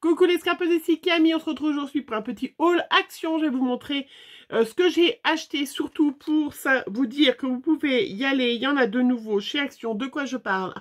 Coucou les scrapeuses, ici Camille, on se retrouve aujourd'hui pour un petit haul action. Je vais vous montrer ce que j'ai acheté, surtout pour ça, vous dire que vous pouvez y aller. Il y en a de nouveau chez Action. De quoi je parle?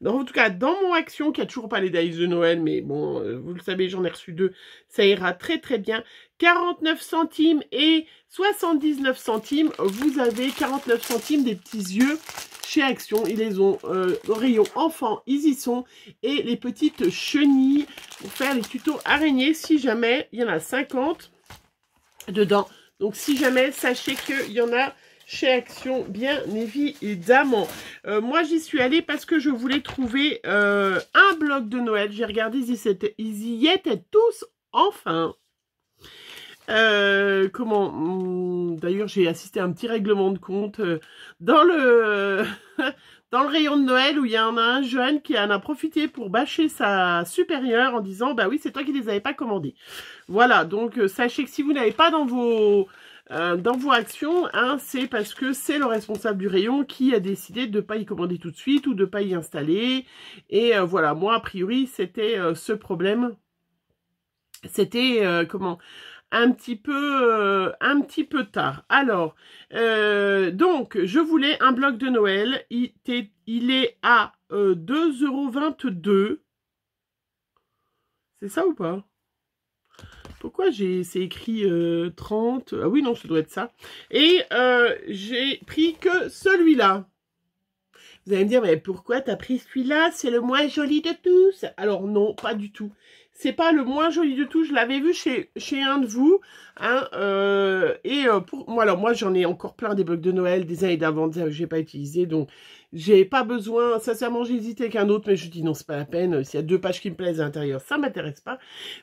En tout cas, dans mon Action, qui a toujours pas les days de Noël, mais bon, vous le savez, j'en ai reçu 2. Ça ira très très bien. 49 centimes et 79 centimes. Vous avez 49 centimes des petits yeux. Chez Action, ils les ont au rayon enfants, ils y sont. Et les petites chenilles pour faire les tutos araignées, si jamais, il y en a 50 dedans. Donc si jamais, sachez qu'il y en a chez Action, bien évidemment. Moi, j'y suis allée parce que je voulais trouver un bloc de Noël. J'ai regardé, ils y étaient tous enfin. D'ailleurs, j'ai assisté à un petit règlement de compte dans le dans le rayon de Noël où il y en a un jeune qui en a profité pour bâcher sa supérieure en disant bah oui, c'est toi qui les avais pas commandés. Voilà, donc sachez que si vous n'avez pas dans vos actions, hein, c'est parce que c'est le responsable du rayon qui a décidé de ne pas y commander tout de suite ou de ne pas y installer. Et voilà, moi a priori c'était ce problème. C'était un petit peu tard. Alors, donc, je voulais un bloc de Noël. Il est à 2,22 €. C'est ça ou pas? Pourquoi c'est écrit 30? Ah oui, non, ça doit être ça. Et j'ai pris que celui-là. Vous allez me dire, mais pourquoi t'as pris celui-là? C'est le moins joli de tous. Alors non, pas du tout. C'est pas le moins joli de tout. Je l'avais vu chez un de vous. Hein, pour moi, alors moi, j'en ai encore plein des blocs de Noël, des années d'avant que j'ai pas utilisé. Donc, j'ai pas besoin. Sincèrement, j'ai hésité avec un autre, mais je dis non, c'est pas la peine. S'il y a 2 pages qui me plaisent à l'intérieur, ça m'intéresse pas.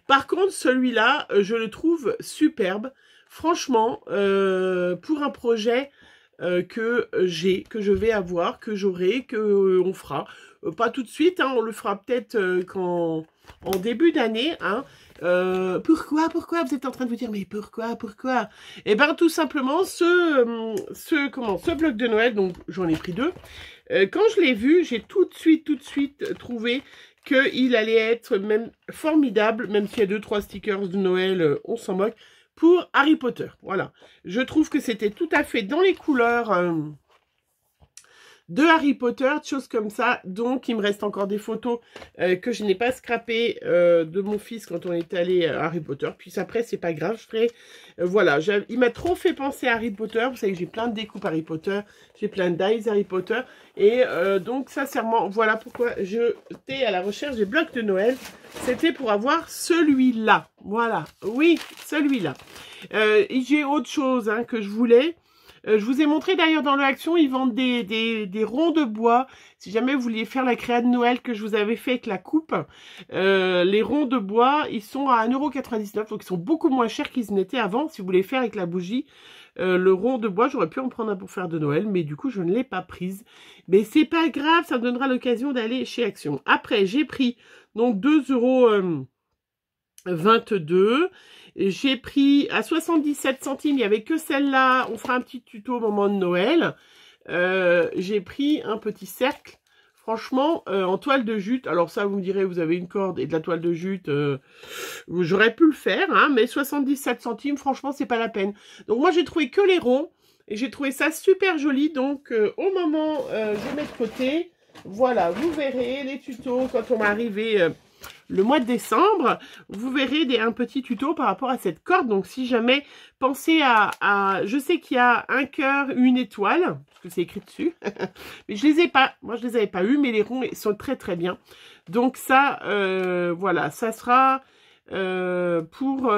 Par contre, celui-là, je le trouve superbe. Franchement, pour un projet que je vais avoir, que j'aurai, on fera. Pas tout de suite, hein, on le fera peut-être en début d'année. Hein. Pourquoi vous êtes en train de vous dire, mais pourquoi? Eh bien, tout simplement, ce bloc de Noël, donc j'en ai pris 2. Quand je l'ai vu, j'ai tout de suite trouvé qu'il allait être même formidable, même s'il y a 2-3 stickers de Noël, on s'en moque. Pour Harry Potter, voilà. Je trouve que c'était tout à fait dans les couleurs de Harry Potter, choses comme ça. Donc, il me reste encore des photos que je n'ai pas scrappées de mon fils quand on est allé à Harry Potter. Puis après, c'est pas grave, je ferai... voilà, il m'a trop fait penser à Harry Potter. Vous savez que j'ai plein de découpes Harry Potter, j'ai plein de dies Harry Potter. Et donc, sincèrement, voilà pourquoi j'étais à la recherche des blocs de Noël. C'était pour avoir celui-là. Voilà, oui, celui-là. J'ai autre chose hein, que je voulais. Je vous ai montré d'ailleurs dans l'Action, ils vendent des ronds de bois. Si jamais vous vouliez faire la créa de Noël que je vous avais fait avec la coupe, les ronds de bois, ils sont à 1,99 €. Donc ils sont beaucoup moins chers qu'ils n'étaient avant. Si vous voulez faire avec la bougie, le rond de bois, j'aurais pu en prendre un pour faire de Noël, mais du coup je ne l'ai pas prise. Mais c'est pas grave, ça me donnera l'occasion d'aller chez Action. Après, j'ai pris donc 2,22 €. J'ai pris à 77 centimes, il n'y avait que celle-là. On fera un petit tuto au moment de Noël. J'ai pris un petit cercle, franchement, en toile de jute. Alors ça, vous me direz, vous avez une corde et de la toile de jute. J'aurais pu le faire, hein, mais 77 centimes, franchement, c'est pas la peine. Donc moi, j'ai trouvé que les ronds. Et j'ai trouvé ça super joli. Donc, au moment, je mets de côté. Voilà, vous verrez les tutos quand on va arriver... le mois de décembre, vous verrez un petit tuto par rapport à cette corde. Donc, si jamais, pensez à je sais qu'il y a un cœur, une étoile, parce que c'est écrit dessus. Mais je les ai pas. Moi, je les avais pas eu, mais les ronds sont très, très bien. Donc, ça, voilà, ça sera pour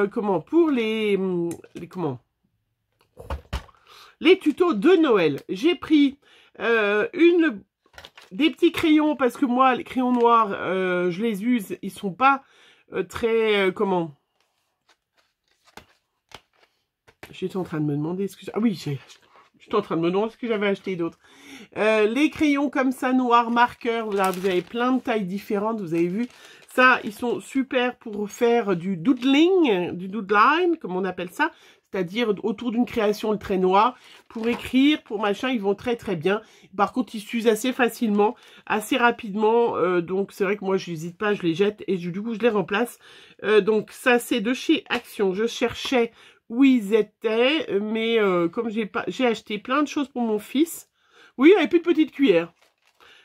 les tutos de Noël. J'ai pris des petits crayons, parce que moi, les crayons noirs, je les use, ils sont pas très, J'étais en train de me demander, ah oui, j'étais en train de me demander ce que j'avais acheté d'autres. Les crayons comme ça, noirs, marqueurs, vous avez plein de tailles différentes, vous avez vu. Ça, ils sont super pour faire du doodling, du doodline, comme on appelle ça. c'est-à-dire autour d'une création, le trait noir, pour écrire, pour machin, ils vont très très bien. Par contre, ils s'usent assez facilement, assez rapidement, donc c'est vrai que moi, je n'hésite pas, je les jette et du coup, je les remplace. Donc ça, c'est de chez Action. Je cherchais où ils étaient, mais comme j'ai acheté plein de choses pour mon fils. Oui, il n'y avait plus de petites cuillères.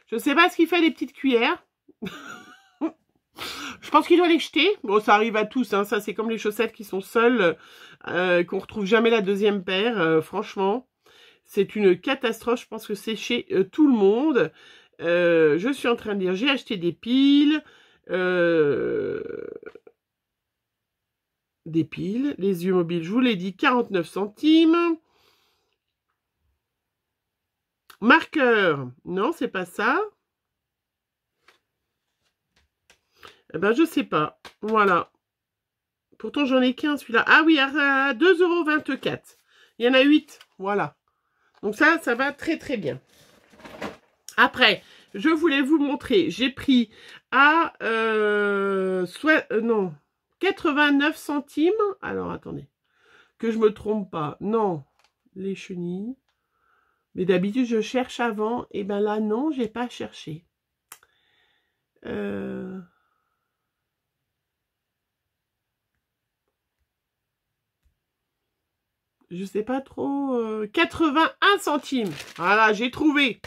Je ne sais pas ce qu'il fait des petites cuillères. Je pense qu'il doit les jeter. Bon, ça arrive à tous, hein. Ça, c'est comme les chaussettes qui sont seules, qu'on retrouve jamais la deuxième paire. Franchement, c'est une catastrophe. Je pense que c'est chez tout le monde. Je suis en train de dire, j'ai acheté des piles. Les yeux mobiles, je vous l'ai dit, 49 centimes. Marqueur, non, c'est pas ça. Eh ben, je sais pas. Voilà. Pourtant, j'en ai qu'un, celui-là. Ah oui, à 2,24 €. Il y en a 8. Voilà. Donc ça va très très bien. Après, je voulais vous montrer. J'ai pris à 89 centimes. Alors, attendez. Que je me trompe pas. Non. Les chenilles. Mais d'habitude, je cherche avant. Et ben là, non, j'ai pas cherché. Je sais pas trop, 81 centimes. Voilà, j'ai trouvé.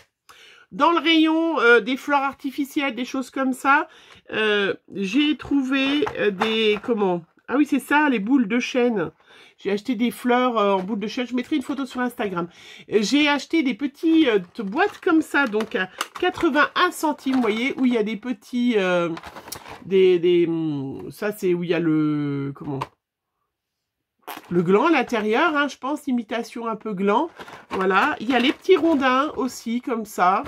Dans le rayon des fleurs artificielles, des choses comme ça, j'ai trouvé des... Comment? Ah oui, c'est ça, les boules de chêne. J'ai acheté des fleurs en boules de chêne. Je mettrai une photo sur Instagram. J'ai acheté des petites boîtes comme ça, donc à 81 centimes, vous voyez, où il y a des petits... ça, c'est où il y a le... Comment? Le gland à l'intérieur, hein, je pense, imitation un peu gland. Voilà, il y a les petits rondins aussi, comme ça.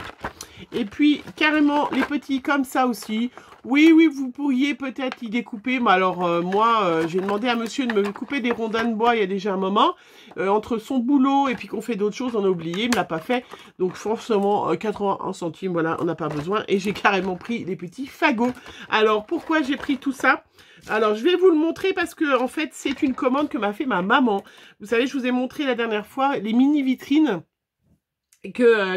Et puis, carrément, les petits comme ça aussi. Oui, oui, vous pourriez peut-être y découper. Mais alors, moi, j'ai demandé à monsieur de me couper des rondins de bois il y a déjà un moment. Entre son boulot et puis qu'on fait d'autres choses, on a oublié, il ne me l'a pas fait. Donc, forcément, 81 centimes, voilà, on n'a pas besoin. Et j'ai carrément pris les petits fagots. Alors, pourquoi j'ai pris tout ça ? Alors, je vais vous le montrer parce que, en fait, c'est une commande que m'a fait ma maman. Vous savez, je vous ai montré la dernière fois les mini-vitrines que,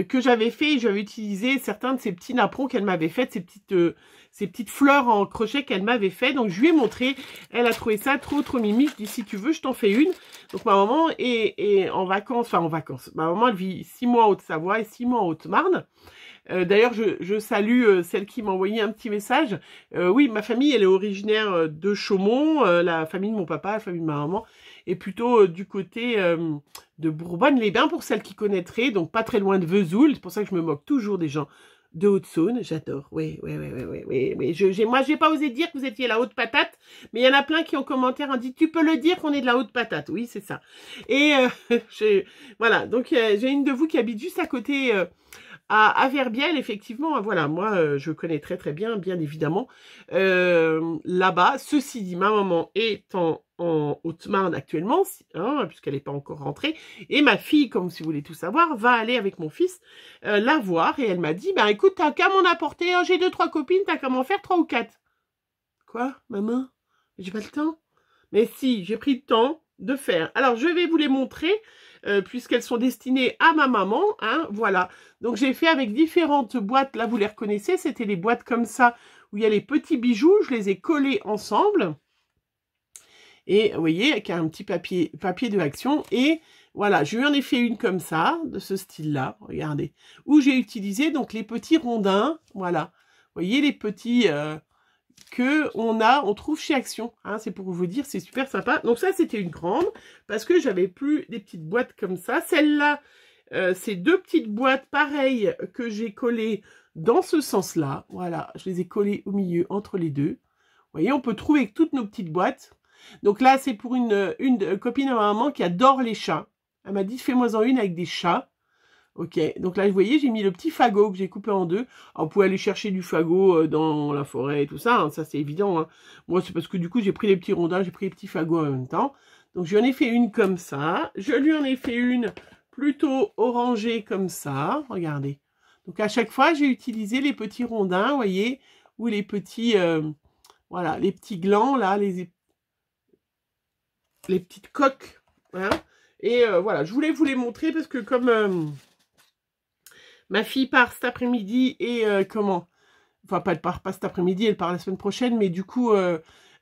que j'avais fait. J'avais utilisé certains de ces petits napperons qu'elle m'avait fait, ces petites fleurs en crochet qu'elle m'avait fait. Donc, je lui ai montré. Elle a trouvé ça trop mimi. Je dis, si tu veux, je t'en fais une. Donc, ma maman est en vacances. Enfin, en vacances. Ma maman, elle vit 6 mois en Haute-Savoie et 6 mois en Haute-Marne. D'ailleurs, je salue celle qui m'a envoyé un petit message. Oui, ma famille, elle est originaire de Chaumont. La famille de mon papa, la famille de ma maman, est plutôt du côté de Bourbonne-les-Bains, pour celles qui connaîtraient. Donc, pas très loin de Vesoul. C'est pour ça que je me moque toujours des gens de Haute-Saône. J'adore. Oui. Moi, j'ai pas osé dire que vous étiez la haute patate. Mais il y en a plein qui en commentaire ont dit, tu peux le dire qu'on est de la haute patate. Oui, c'est ça. Et voilà. Donc, j'ai une de vous qui habite juste à côté... à Verbiel, effectivement, voilà, moi, je connais très bien, bien évidemment, là-bas. Ceci dit, ma maman est en Haute-Marne actuellement, hein, puisqu'elle n'est pas encore rentrée, et ma fille, comme si vous voulez tout savoir, va aller avec mon fils la voir, et elle m'a dit, ben écoute, t'as qu'à m'en apporter, hein, j'ai 2-3 copines, t'as qu'à m'en faire 3 ou 4. Quoi, maman? J'ai pas le temps? Mais si, j'ai pris le temps de faire. Alors, je vais vous les montrer, puisqu'elles sont destinées à ma maman, hein, voilà. Donc, j'ai fait avec différentes boîtes, là, vous les reconnaissez, c'était les boîtes comme ça, où il y a les petits bijoux, je les ai collés ensemble. Et, vous voyez, avec un petit papier de Action, et voilà, je lui en ai fait une comme ça, de ce style-là, regardez, où j'ai utilisé, donc, les petits rondins, voilà. Vous voyez, les petits... que on trouve chez Action, hein, c'est pour vous dire, c'est super sympa. Donc ça, c'était une grande, parce que j'avais plus des petites boîtes comme ça. Celle-là, c'est 2 petites boîtes pareilles que j'ai collées dans ce sens-là. Voilà, je les ai collées au milieu, entre les deux. Vous voyez, on peut trouver toutes nos petites boîtes. Donc là, c'est pour une copine à ma maman qui adore les chats. Elle m'a dit, fais-moi-en une avec des chats. Ok, donc là, vous voyez, j'ai mis le petit fagot que j'ai coupé en 2. Alors, vous pouvez aller chercher du fagot dans la forêt et tout ça, hein, ça c'est évident. Hein. Moi, c'est parce que du coup, j'ai pris les petits rondins, j'ai pris les petits fagots en même temps. Donc, je lui en ai fait une comme ça. Je lui en ai fait une plutôt orangée comme ça. Regardez. Donc, à chaque fois, j'ai utilisé les petits rondins, vous voyez, ou les petits, voilà, les petits glands, là, les petites coques. Hein. Et voilà, je voulais vous les montrer parce que comme ma fille part cet après-midi et enfin, elle part pas cet après-midi, elle part la semaine prochaine, mais du coup,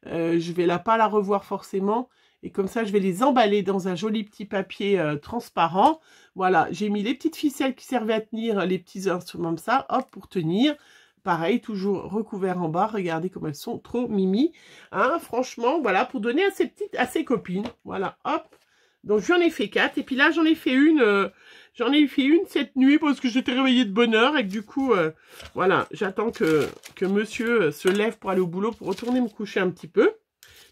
je vais pas la revoir forcément. Et comme ça, je vais les emballer dans un joli petit papier transparent. Voilà, j'ai mis les petites ficelles qui servaient à tenir les petits instruments comme ça, hop, pour tenir. Pareil, toujours recouvert en bas. Regardez comme elles sont trop mimi. Hein, franchement, voilà, pour donner à ses copines. Voilà, hop. Donc, j'en ai fait 4. Et puis là, j'en ai fait une cette nuit parce que j'étais réveillée de bonne heure. Et que du coup, voilà, j'attends que monsieur se lève pour aller au boulot, pour retourner me coucher un petit peu.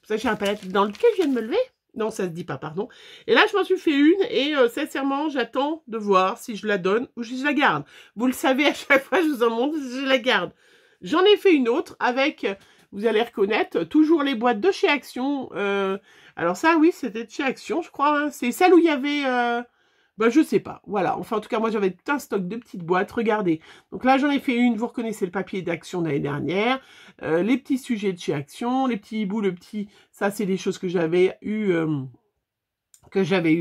Pour ça, j'ai un palette dans lequel je viens de me lever. Non, ça se dit pas, pardon. Et là, je m'en suis fait une et sincèrement, j'attends de voir si je la donne ou si je la garde. Vous le savez, à chaque fois, je vous en montre si je la garde. J'en ai fait une autre avec, vous allez reconnaître, toujours les boîtes de chez Action. Alors ça, oui, c'était de chez Action, je crois. Hein. C'est celle où il y avait... ben, je sais pas. Voilà. Enfin, en tout cas, moi, j'avais tout un stock de petites boîtes. Regardez. Donc là, j'en ai fait une. Vous reconnaissez le papier d'Action d'année dernière. Les petits sujets de chez Action. Les petits hiboux, ça, c'est des choses que j'avais eu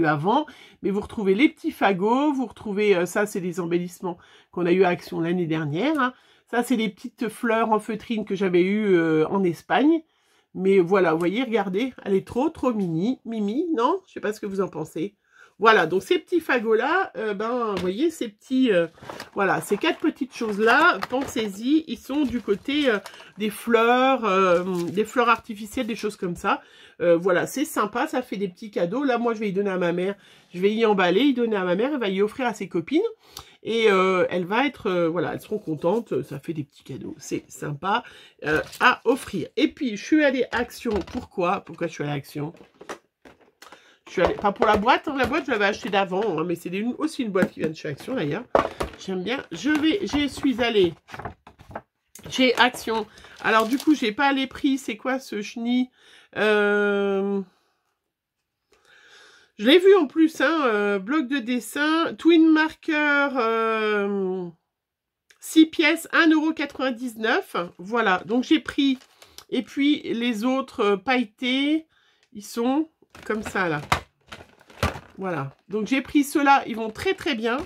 avant. Mais vous retrouvez les petits fagots. Vous retrouvez, ça, c'est des embellissements qu'on a eu à Action l'année dernière. Hein. Ça, c'est des petites fleurs en feutrine que j'avais eues en Espagne. Mais voilà, vous voyez, regardez. Elle est trop mimi, non? Je sais pas ce que vous en pensez. Voilà, donc ces petits fagots-là, vous voyez, ces petits, voilà, ces 4 petites choses-là, pensez-y, ils sont du côté des fleurs artificielles, des choses comme ça. Voilà, c'est sympa, ça fait des petits cadeaux. Là, moi, je vais y donner à ma mère, je vais y emballer, y donner à ma mère, elle va y offrir à ses copines. Et elle va être, voilà, elles seront contentes, ça fait des petits cadeaux, c'est sympa à offrir. Et puis, je suis allée à Action, pourquoi je suis allée à Action? Pas pour la boîte, hein. La boîte je l'avais achetée d'avant, hein, mais c'est aussi une boîte qui vient de chez Action d'ailleurs. J'aime bien. Je suis allée chez Action. Alors du coup, j'ai pas les prix. C'est quoi ce chenille? Je l'ai vu en plus, hein, bloc de dessin, twin marker, 6 pièces, 1,99 €. Voilà, donc j'ai pris. Et puis les autres pailletés, ils sont comme ça là. Voilà, donc j'ai pris ceux-là, ils vont très bien.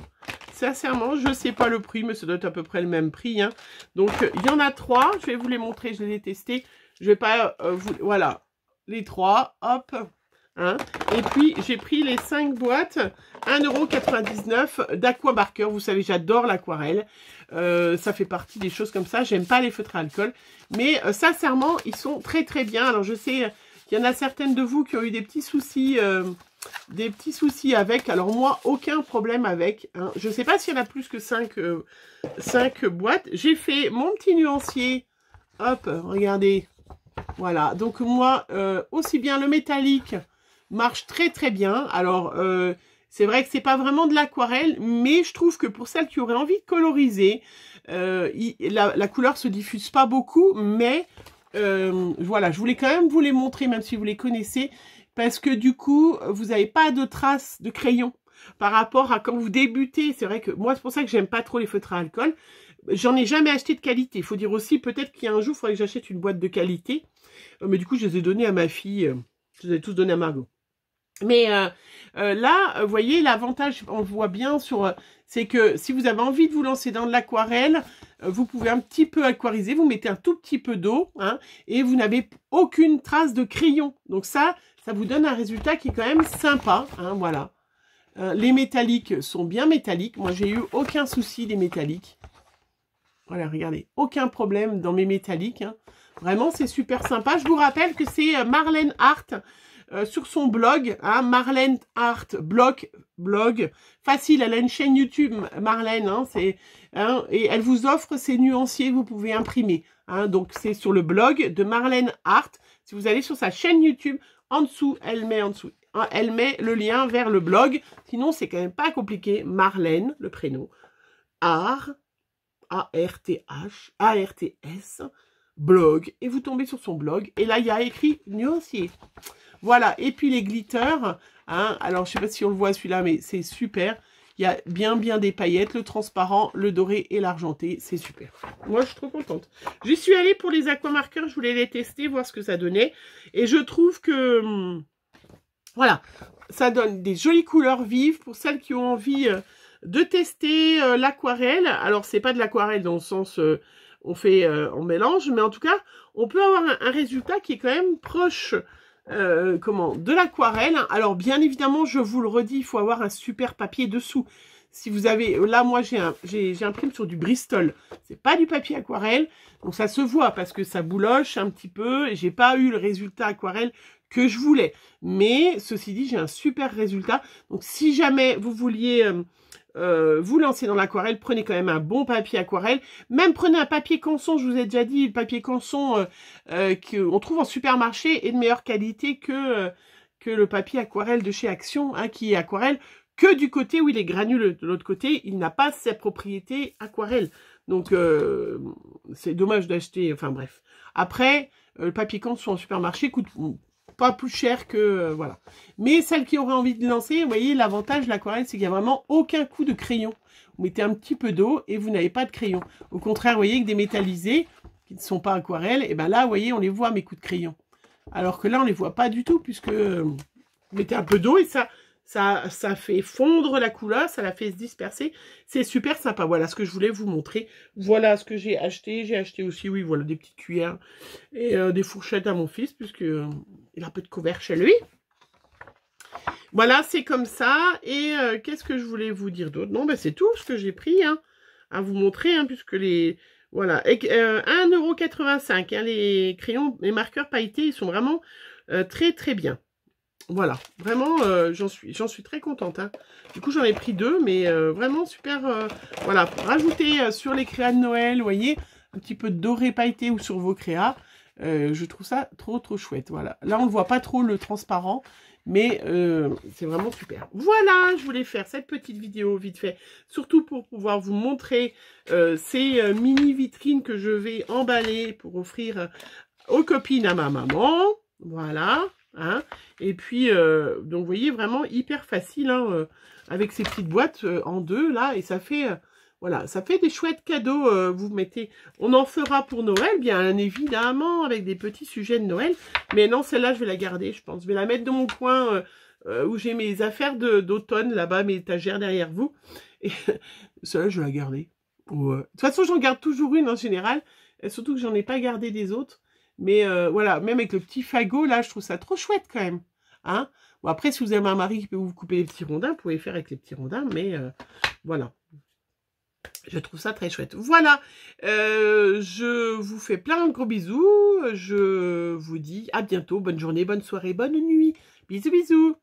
Sincèrement, je ne sais pas le prix, mais ça doit être à peu près le même prix. Hein. Donc il y en a 3, je vais vous les montrer, je les ai testés. Je vais pas voilà, les 3, hop. Hein. Et puis j'ai pris les 5 boîtes, 1,99 € d'Aqua Marker. Vous savez, j'adore l'aquarelle. Ça fait partie des choses comme ça. J'aime pas les feutres à alcool. Mais sincèrement, ils sont très bien. Alors je sais qu'il y en a certaines de vous qui ont eu des petits soucis avec. Alors moi, aucun problème avec. Hein. Je ne sais pas s'il y en a plus que 5 boîtes. J'ai fait mon petit nuancier. Hop, regardez. Voilà. Donc moi, aussi bien le métallique marche très bien. Alors, c'est vrai que c'est pas vraiment de l'aquarelle, mais je trouve que pour celles qui auraient envie de coloriser, la couleur se diffuse pas beaucoup, mais voilà, je voulais quand même vous les montrer, même si vous les connaissez, parce que du coup, vous n'avez pas de traces de crayon par rapport à quand vous débutez. C'est vrai que moi, c'est pour ça que j'aime pas trop les feutres à alcool. J'en ai jamais acheté de qualité. Il faut dire aussi, peut-être qu'il y a un jour, il faudrait que j'achète une boîte de qualité. Mais du coup, je les ai donnés à ma fille. Je les ai tous donnés à Margot. Mais là, vous voyez, l'avantage, on voit bien c'est que si vous avez envie de vous lancer dans de l'aquarelle, vous pouvez un petit peu aquariser, vous mettez un tout petit peu d'eau, hein, et vous n'avez aucune trace de crayon. Donc ça vous donne un résultat qui est quand même sympa, hein, voilà. Les métalliques sont bien métalliques. Moi, j'ai eu aucun souci des métalliques. Voilà, regardez, aucun problème dans mes métalliques. Hein. Vraiment, c'est super sympa. Je vous rappelle que c'est Marlène Art sur son blog, hein, Marlène Art blog. Facile, elle a une chaîne YouTube, Marlène, hein, hein, et elle vous offre ses nuanciers, vous pouvez imprimer. Hein, donc, c'est sur le blog de Marlène Art. Si vous allez sur sa chaîne YouTube, en dessous, elle met le lien vers le blog. Sinon, c'est quand même pas compliqué. Marlène, le prénom. Art, A-R-T-H, A-R-T-S, blog. Et vous tombez sur son blog. Et là, il y a écrit nuancier. Voilà. Et puis, les glitters. Hein, alors, je sais pas si on le voit celui-là, mais c'est super. Il y a bien des paillettes, le transparent, le doré et l'argenté. C'est super. Moi, je suis trop contente. J'y suis allée pour les aquamarqueurs. Je voulais les tester, voir ce que ça donnait. Et je trouve que Voilà, ça donne des jolies couleurs vives pour celles qui ont envie de tester l'aquarelle. Alors, c'est pas de l'aquarelle dans le sens on mélange, mais en tout cas, on peut avoir un résultat qui est quand même proche de l'aquarelle. Alors, bien évidemment, je vous le redis, il faut avoir un super papier dessous. Si vous avez, là, moi, j'imprime sur du Bristol. C'est pas du papier aquarelle, donc ça se voit parce que ça bouloche un petit peu. J'ai pas eu le résultat aquarelle que je voulais. Mais, ceci dit, j'ai un super résultat. Donc, si jamais vous vouliez vous lancer dans l'aquarelle, prenez quand même un bon papier aquarelle. Même prenez un papier canson, je vous ai déjà dit, le papier canson qu'on trouve en supermarché est de meilleure qualité que le papier aquarelle de chez Action, hein, qui est aquarelle que du côté où il est granuleux. De l'autre côté, il n'a pas ses propriétés aquarelle. Donc, c'est dommage d'acheter, enfin bref. Après, le papier canson en supermarché coûte pas plus cher que, voilà. Mais celles qui auraient envie de lancer, vous voyez, l'avantage de l'aquarelle, c'est qu'il n'y a vraiment aucun coup de crayon. Vous mettez un petit peu d'eau et vous n'avez pas de crayon. Au contraire, vous voyez que des métallisés, qui ne sont pas aquarelles, et ben là, vous voyez, on les voit, mes coups de crayon. Alors que là, on les voit pas du tout, puisque vous mettez un peu d'eau et ça fait fondre la couleur, ça la fait se disperser. C'est super sympa. Voilà ce que je voulais vous montrer. Voilà ce que j'ai acheté. J'ai acheté aussi, oui, voilà, des petites cuillères et des fourchettes à mon fils, puisque il a un peu de couvert chez lui. Voilà, c'est comme ça. Et qu'est-ce que je voulais vous dire d'autre? Non, ben c'est tout ce que j'ai pris hein, à vous montrer, hein, puisque les... Voilà, 1,85 €, hein, les crayons, les marqueurs pailletés, ils sont vraiment très très bien. Voilà, vraiment, j'en suis très contente. Hein. Du coup, j'en ai pris 2, mais vraiment super. Voilà, rajouter sur les créas de Noël, vous voyez, un petit peu de doré pailleté ou sur vos créas. Je trouve ça trop chouette. Voilà, là, on ne voit pas trop le transparent, mais c'est vraiment super. Voilà, je voulais faire cette petite vidéo vite fait, surtout pour pouvoir vous montrer ces mini vitrines que je vais emballer pour offrir aux copines à ma maman. Voilà. Hein, et puis, donc vous voyez, vraiment hyper facile, hein, avec ces petites boîtes en deux, là, et ça fait, voilà, ça fait des chouettes cadeaux, vous mettez, on en fera pour Noël, bien évidemment, avec des petits sujets de Noël, mais non, celle-là, je vais la garder, je pense, je vais la mettre dans mon coin, où j'ai mes affaires d'automne, là-bas, mes étagères derrière vous, et celle-là, je vais la garder. De toute façon, j'en garde toujours une, en général, et surtout que j'en ai pas gardé des autres. Mais voilà, même avec le petit fagot, là, je trouve ça trop chouette quand même. Hein, bon, après, si vous avez un mari qui peut vous couper les petits rondins, vous pouvez faire avec les petits rondins, mais voilà. Je trouve ça très chouette. Voilà, je vous fais plein de gros bisous. Je vous dis à bientôt. Bonne journée, bonne soirée, bonne nuit. Bisous, bisous.